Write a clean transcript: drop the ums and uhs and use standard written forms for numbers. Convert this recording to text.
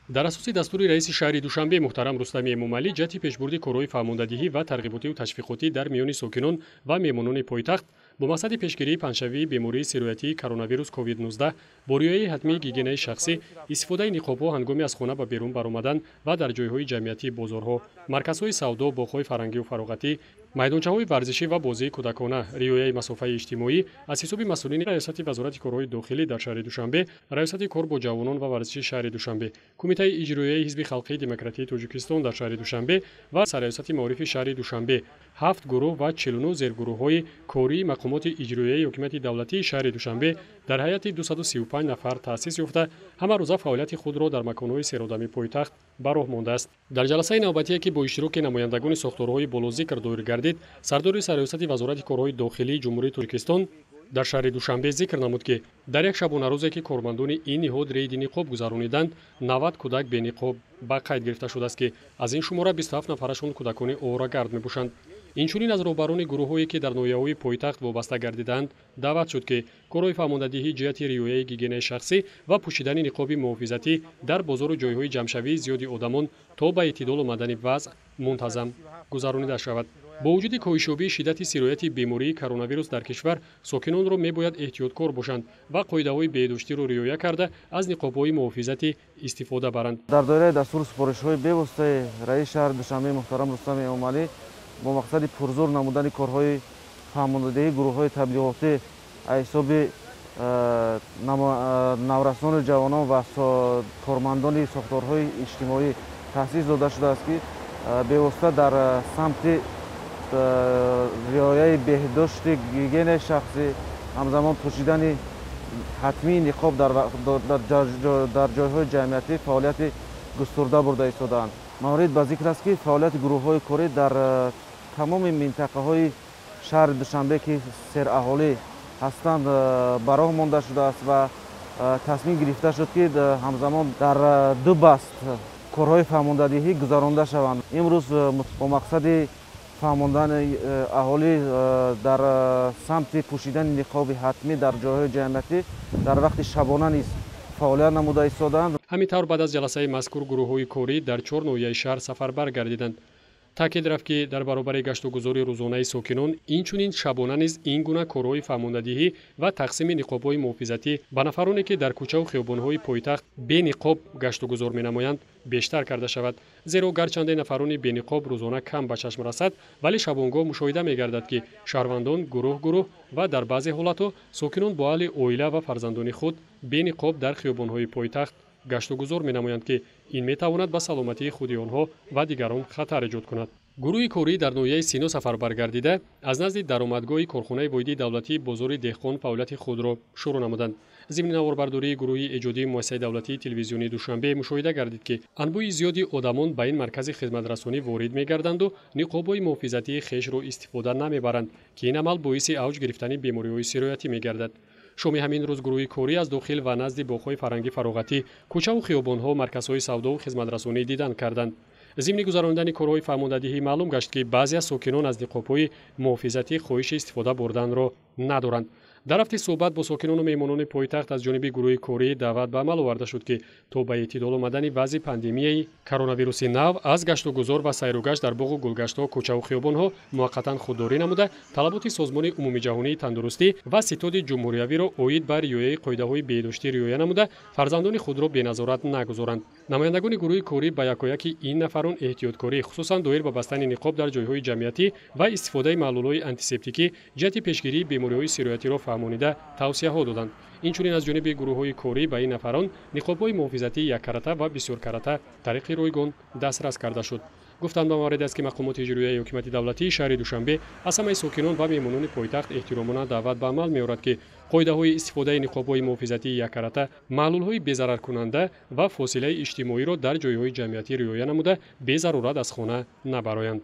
дар асоси дастури раиси шаҳри душанбе муҳтарам Рустами Эмомалӣ ҷаҳти пешбурди корҳои фаҳмондадиҳӣ ва тарғиботиву ташвиқотӣ дар миёни сокинон ва меҳмонони пойтахт бо мақсади пешгирии панҷшавии бемории сироятии коронавирус COVID-19 бо риояи ҳатмии гигиенаи шахсӣ, истифодаи ниқобҳо ҳангоми аз хона ба берун баромадан ва дар ҷойҳои ҷамъиятӣ, бозорҳо, марказҳои савдо, боғҳои фарҳангиву фароғатӣ, майдончаҳои варзишӣ ва бозии кӯдакона, риояи масофаи иҷтимоӣ аз ҳисоби масъулини раёсати Вазорати корҳои дохилӣ дар шаҳри Душанбе, раёсати кор бо ҷавонон ва варзиши шаҳри Душанбе, кумитаи иҷроияи ҳизби халқии демократии Тоҷикистон дар шаҳри Душанбе ва сарраёсати маорифи шаҳри Душанбе 7 гурӯҳ ва 49 зергурӯҳҳои кории мақомоти иҷроияи ҳокимияти давлатии шаҳри Душанбе дар ҳайати 235 нафар таъсис ёфта, ҳамарӯза фаъолияти худро дар маконҳои серодами пойтахт ба роҳ мондааст. Дар ҷаласаи навбатие ки бо иштироки намояндагони сохторҳои болозикр доир гардид, сардори сарраёсати Вазорати корҳои дохилии Ҷумҳурии Тоҷикистон дар шаҳри Душанбе зикр намуд, ки дар як шабонарӯзе ки кормандони ин ниҳод рейди ниқоб гузарониданд, 90 кӯдак бениқоб ба қайд гирифта шудааст, ки аз ин шумора 27 нафарашон кӯдакони оворагард мебошанд. Инчунин аз роҳбарони гурӯҳҳое ки дар ноҳияҳои пойтахт вобаста гардиданд даъват шуд, ки корҳои фаҳмондадиҳӣ ҷиҳати риояи гигиенаи шахсӣ ва пӯшидани ниқоби муҳофизатӣ дар бозору ҷойҳои ҷамъшавии зиёди одамон то ба эътидол омадани вазъ мунтазам гузаронида шавад. бо вуҷуди коҳишёбии шиддати сирояти бемории коронавирус дар кишвар, сокинонро мебояд эҳтиёткор бошанд ва қоидаҳои беҳдоштиро риоя карда аз ниқобҳои муҳофизатӣ истифода баранд. дар доираи дастури супоришҳои бевоситаи раиси шаҳри Душанбе муҳтарам Рустами Эмомалӣ бо мақсади пурзур намудани корҳои фаҳмондадиҳии гурӯҳҳои таблиғотӣ аз ҳисоби наврасони ҷавонон ва кормандони сохторҳои иҷтимоӣ таъсис дода шудааст, ки бевосита дар самти риояи беҳдошти гигиенаи шахсӣ, ҳамзамон пӯшидани ҳатмии ниқоб дар ҷойҳои ҷамъиятӣ фаъолияти густурда бурда истодаанд. маврид ба зикр аст, ки фаъолияти гурӯҳҳои корӣ дар тамоми минтақаҳои шаҳри Душанбе ки сераҳолӣ ҳастанд ба роҳ монда шудааст ва тасмим гирифта шуд, ки ҳамзамон дар ду баст корҳои фаҳмондадиҳӣ гузаронда шаванд. имрӯз бо мақсади фаҳмондани аҳолӣ дар самти пӯшидани ниқоби ҳатмӣ дар ҷойҳои ҷамъиятӣ дар вақти шабона низ фаъолият намуда истодаанд. ҳамин тавр баъд аз ҷаласаи мазкур гурӯҳҳои корӣ дар 4 ноҳияи шаҳр сафарбар гардиданд. таъкид рафт, ки дар баробари гаштугузори рӯзонаи сокинон, инчунин шабона низ ин гуна корҳои фаҳмондадиҳӣ ва тақсими ниқобҳои муҳофизатӣ ба нафароне ки дар кӯчаву хиёбонҳои пойтахт бениқоб гаштугузор менамоянд бештар карда шавад. зеро гарчанде нафарони бениқоб рӯзона кам ба чашм расад, вале шабонгоҳ мушоҳида мегардад, ки шаҳрвандон гурӯҳ ва дар баъзе ҳолатҳо сокинон бо аҳли оила ва фарзандони худ бениқоб дар хиёбонҳои пойтахт гаштугузор менамоянд, ки ин метавонад ба саломатии худи онҳо ва дигарон хатар эҷод кунад. гурӯҳи корӣ дар ноҳияи Сино сафарбар гардида, аз назди даромадгоҳи корхонаи воҳидии давлатии бозори деҳқон фаъолияти худро шурӯъ намуданд. зимни наварбардории гурӯҳи эҷодии муассисаи давлатии телевизионии Душанбе мушоҳида гардид, ки анбӯи зиёди одамон ба ин маркази хизматрасонӣ ворид мегарданду ниқобҳои муҳофизатии хешро истифода намебаранд, ки ин амал боиси авҷ гирифтани бемориҳои сироятӣ мегардад. шоми ҳамин рӯз гурӯҳи корӣ аз дохил ва назди боғҳои фарҳанги фароғатӣ, кӯчаву хиёбонҳо, марказҳои савдову хизматрасонӣ дидан карданд. зимни гузаронидани корҳои фаҳмондадиҳӣ маълум гашт, ки баъзе аз сокинон аз ниқобҳои муҳофизатӣ хоҳиши истифода бурданро надоранд. дар рафти суҳбат бо сокинону меҳмонони пойтахт аз ҷониби гурӯҳи корӣ даъват ба амал оварда шуд, ки то ба эътидол омадани вазъи пандемияи коронавируси нав аз гаштугузор ва сайругашт дар боғу гулгаштҳо, кӯчаву хиёбонҳо муваққатан худдорӣ намуда, талаботи созмони умумиҷаҳонии тандурустӣ ва ситоди ҷумҳуриявиро оид ба риояи қоидаҳои беҳдоштӣ риоя намуда, фарзандони худро беназорат нагузоранд. намояндагони гурӯҳи корӣ ба якояки ин нафарон эҳтиёткорӣ, хусусан доир ба бастани ниқоб дар ҷойҳои ҷамъиятӣ ва истифодаи маҳлулҳои антисептикӣ ҷиҳати пешгирии бемориҳои сироятиро фаҳмонида тавсияҳо доданд. инчунин аз ҷониби гурӯҳҳои корӣ ба ин нафарон ниқобҳои муҳофизатии яккарата ва бисёркарата тариқи ройгон дастрас карда шуд. гуфтанд ба мавриде аст, ки мақомоти иҷроияи ҳокимияти давлатии шаҳри Душанбе аз ҳамаи сокинон ва меҳмонони пойтахт эҳтиромона даъват ба амал меорад, ки қоидаҳои истифодаи ниқобҳои муҳофизатии яккарата, маҳлулҳои безараркунанда ва фосилаи иҷтимоиро дар ҷойҳои ҷамъиятӣ риоя намуда, безарурат аз хона набароянд.